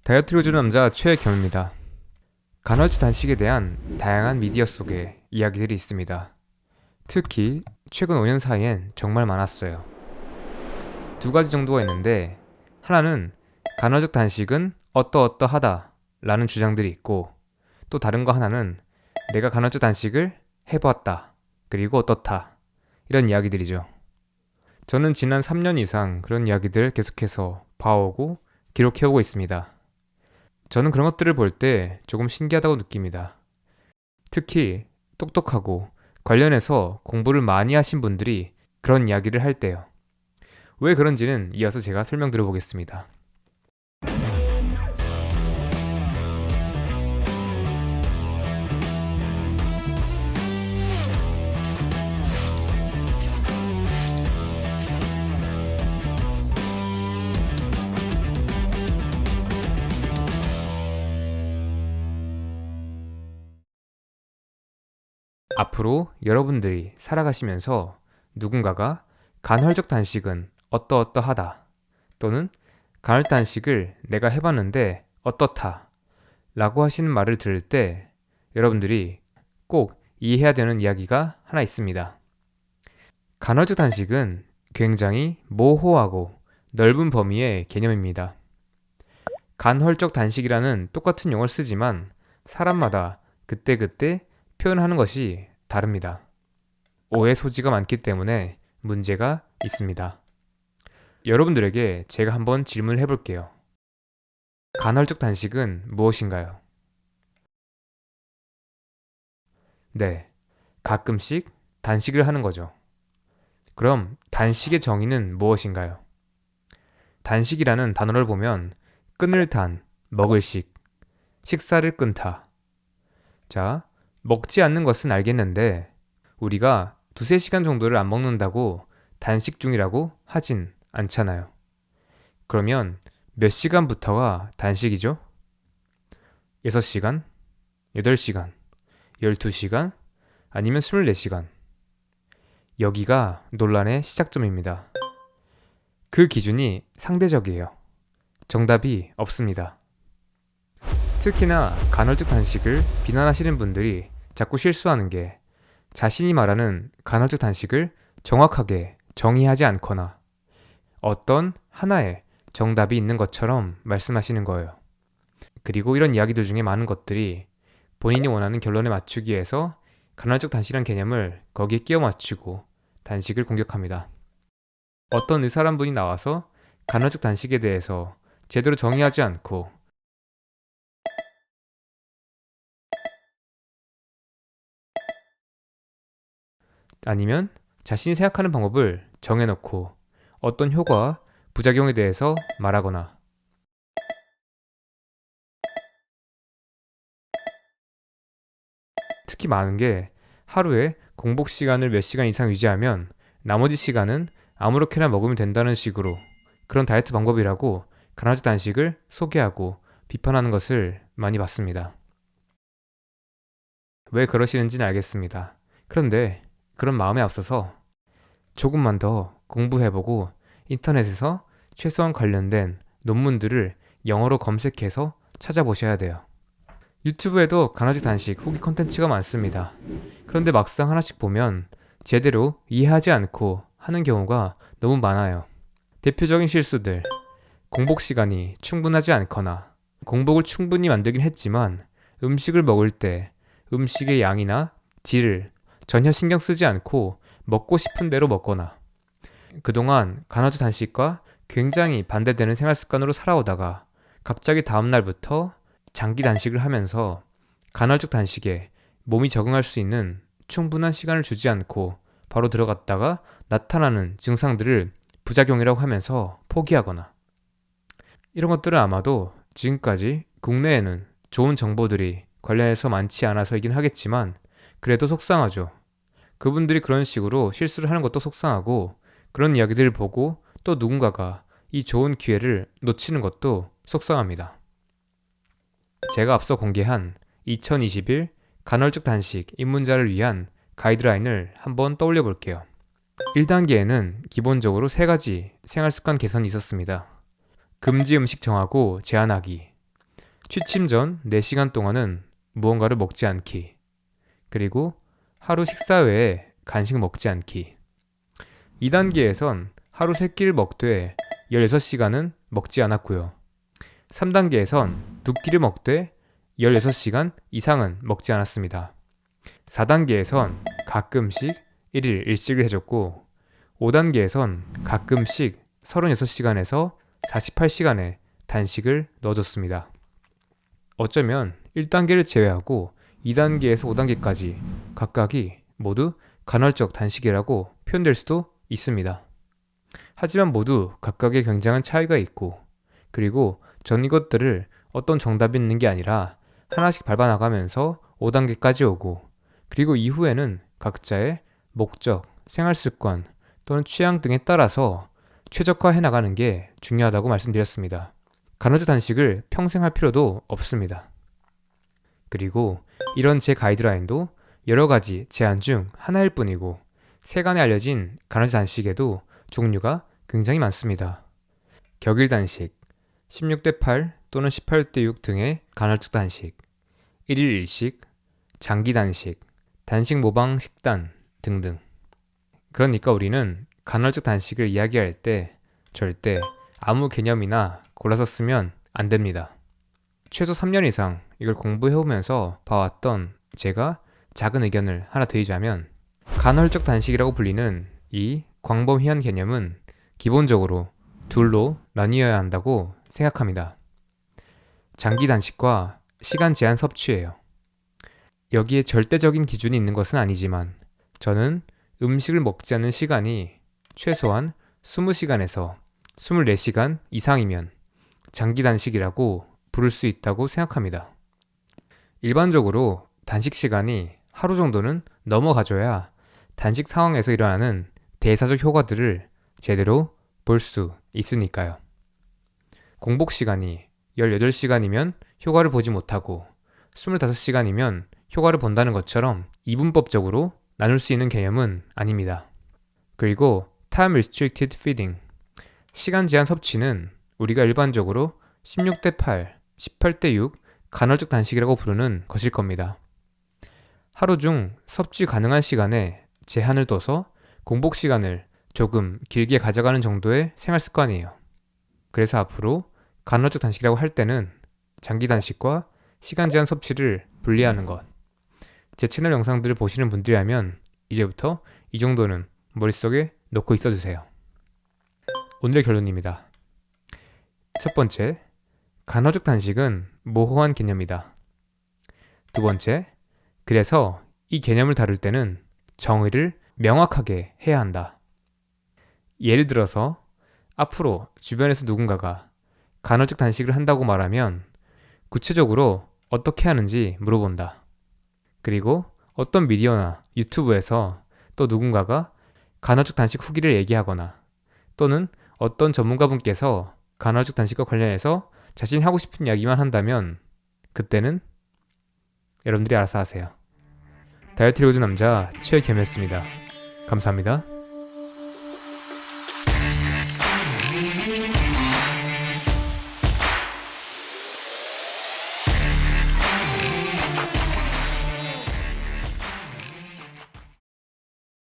다이어트를 해주는 남자 최경입니다. 간헐적 단식에 대한 다양한 미디어 속에 이야기들이 있습니다. 특히 최근 5년 사이엔 정말 많았어요. 두 가지 정도가 있는데, 하나는 간헐적 단식은 어떠어떠하다 라는 주장들이 있고, 또 다른 거 하나는 내가 간헐적 단식을 해보았다 그리고 어떻다, 이런 이야기들이죠. 저는 지난 3년 이상 그런 이야기들 계속해서 봐오고 기록해오고 있습니다. 저는 그런 것들을 볼 때 조금 신기하다고 느낍니다. 특히 똑똑하고 관련해서 공부를 많이 하신 분들이 그런 이야기를 할 때요. 왜 그런지는 이어서 제가 설명드려 보겠습니다. 앞으로 여러분들이 살아가시면서 누군가가 간헐적 단식은 어떠어떠하다 또는 간헐 단식을 내가 해봤는데 어떻다 라고 하시는 말을 들을 때 여러분들이 꼭 이해해야 되는 이야기가 하나 있습니다. 간헐적 단식은 굉장히 모호하고 넓은 범위의 개념입니다. 간헐적 단식이라는 똑같은 용어를 쓰지만 사람마다 그때그때 표현하는 것이 다릅니다. 오해 소지가 많기 때문에 문제가 있습니다. 여러분들에게 제가 한번 질문을 해볼게요. 간헐적 단식은 무엇인가요? 네, 가끔씩 단식을 하는 거죠. 그럼 단식의 정의는 무엇인가요? 단식이라는 단어를 보면 끈을 단, 먹을 식, 식사를 끊다. 자, 먹지 않는 것은 알겠는데 우리가 두세 시간 정도를 안 먹는다고 단식 중이라고 하진 않잖아요. 그러면 몇 시간부터가 단식이죠? 6시간, 8시간, 12시간, 아니면 24시간. 여기가 논란의 시작점입니다. 그 기준이 상대적이에요. 정답이 없습니다. 특히나 간헐적 단식을 비난하시는 분들이 자꾸 실수하는 게 자신이 말하는 간헐적 단식을 정확하게 정의하지 않거나 어떤 하나의 정답이 있는 것처럼 말씀하시는 거예요. 그리고 이런 이야기들 중에 많은 것들이 본인이 원하는 결론에 맞추기 위해서 간헐적 단식이라는 개념을 거기에 끼워 맞추고 단식을 공격합니다. 어떤 의사란 분이 나와서 간헐적 단식에 대해서 제대로 정의하지 않고 아니면 자신이 생각하는 방법을 정해놓고 어떤 효과와 부작용에 대해서 말하거나 특히 많은 게 하루에 공복 시간을 몇 시간 이상 유지하면 나머지 시간은 아무렇게나 먹으면 된다는 식으로 그런 다이어트 방법이라고 간헐적 단식을 소개하고 비판하는 것을 많이 봤습니다. 왜 그러시는지는 알겠습니다. 그런데 그런 마음에 앞서서 조금만 더 공부해보고 인터넷에서 최소한 관련된 논문들을 영어로 검색해서 찾아보셔야 돼요. 유튜브에도 간헐적 단식 후기 콘텐츠가 많습니다. 그런데 막상 하나씩 보면 제대로 이해하지 않고 하는 경우가 너무 많아요. 대표적인 실수들, 공복 시간이 충분하지 않거나 공복을 충분히 만들긴 했지만 음식을 먹을 때 음식의 양이나 질을 전혀 신경 쓰지 않고 먹고 싶은 대로 먹거나 그동안 간헐적 단식과 굉장히 반대되는 생활 습관으로 살아오다가 갑자기 다음 날부터 장기 단식을 하면서 간헐적 단식에 몸이 적응할 수 있는 충분한 시간을 주지 않고 바로 들어갔다가 나타나는 증상들을 부작용이라고 하면서 포기하거나 이런 것들은 아마도 지금까지 국내에는 좋은 정보들이 관련해서 많지 않아서이긴 하겠지만 그래도 속상하죠. 그분들이 그런 식으로 실수를 하는 것도 속상하고 그런 이야기들을 보고 또 누군가가 이 좋은 기회를 놓치는 것도 속상합니다. 제가 앞서 공개한 2021 간헐적 단식 입문자를 위한 가이드라인을 한번 떠올려 볼게요. 1단계에는 기본적으로 3가지 생활습관 개선이 있었습니다. 금지 음식 정하고 제한하기, 취침 전 4시간 동안은 무언가를 먹지 않기. 그리고 하루 식사 외에 간식 먹지 않기. 2단계에선 하루 3끼를 먹되 16시간은 먹지 않았고요. 3단계에선 2끼를 먹되 16시간 이상은 먹지 않았습니다. 4단계에선 가끔씩 1일 일식을 해줬고 5단계에선 가끔씩 36시간에서 48시간의 단식을 넣어줬습니다. 어쩌면 1단계를 제외하고 2단계에서 5단계까지 각각이 모두 간헐적 단식이라고 표현될 수도 있습니다. 하지만 모두 각각의 굉장한 차이가 있고 그리고 전 이것들을 어떤 정답이 있는 게 아니라 하나씩 밟아나가면서 5단계까지 오고 그리고 이후에는 각자의 목적, 생활습관 또는 취향 등에 따라서 최적화해 나가는 게 중요하다고 말씀드렸습니다. 간헐적 단식을 평생 할 필요도 없습니다. 그리고 이런 제 가이드라인도 여러 가지 제안 중 하나일 뿐이고 세간에 알려진 간헐적 단식에도 종류가 굉장히 많습니다. 격일 단식, 16대 8 또는 18대 6 등의 간헐적 단식, 1일 일식, 장기 단식, 단식 모방 식단 등등. 그러니까 우리는 간헐적 단식을 이야기할 때 절대 아무 개념이나 골라서 쓰면 안 됩니다. 최소 3년 이상 이걸 공부해오면서 봐왔던 제가 작은 의견을 하나 드리자면 간헐적 단식이라고 불리는 이 광범위한 개념은 기본적으로 둘로 나뉘어야 한다고 생각합니다. 장기 단식과 시간 제한 섭취예요. 여기에 절대적인 기준이 있는 것은 아니지만 저는 음식을 먹지 않는 시간이 최소한 20시간에서 24시간 이상이면 장기 단식이라고 부를 수 있다고 생각합니다. 일반적으로 단식 시간이 하루 정도는 넘어가줘야 단식 상황에서 일어나는 대사적 효과들을 제대로 볼 수 있으니까요. 공복 시간이 18시간이면 효과를 보지 못하고 25시간이면 효과를 본다는 것처럼 이분법적으로 나눌 수 있는 개념은 아닙니다. 그리고 Time Restricted Feeding, 시간 제한 섭취는 우리가 일반적으로 16대 8, 18대 6 간헐적 단식이라고 부르는 것일 겁니다. 하루 중 섭취 가능한 시간에 제한을 둬서 공복 시간을 조금 길게 가져가는 정도의 생활 습관이에요. 그래서 앞으로 간헐적 단식이라고 할 때는 장기 단식과 시간 제한 섭취를 분리하는 것. 제 채널 영상들을 보시는 분들이라면 이제부터 이 정도는 머릿속에 놓고 있어주세요. 오늘의 결론입니다. 첫 번째, 간헐적 단식은 모호한 개념이다. 두 번째, 그래서 이 개념을 다룰 때는 정의를 명확하게 해야 한다. 예를 들어서 앞으로 주변에서 누군가가 간헐적 단식을 한다고 말하면 구체적으로 어떻게 하는지 물어본다. 그리고 어떤 미디어나 유튜브에서 또 누군가가 간헐적 단식 후기를 얘기하거나 또는 어떤 전문가분께서 간헐적 단식과 관련해서 자신이 하고 싶은 이야기만 한다면 그때는 여러분들이 알아서 하세요. 다이어트를 고준 남자 최겸이었습니다. 감사합니다.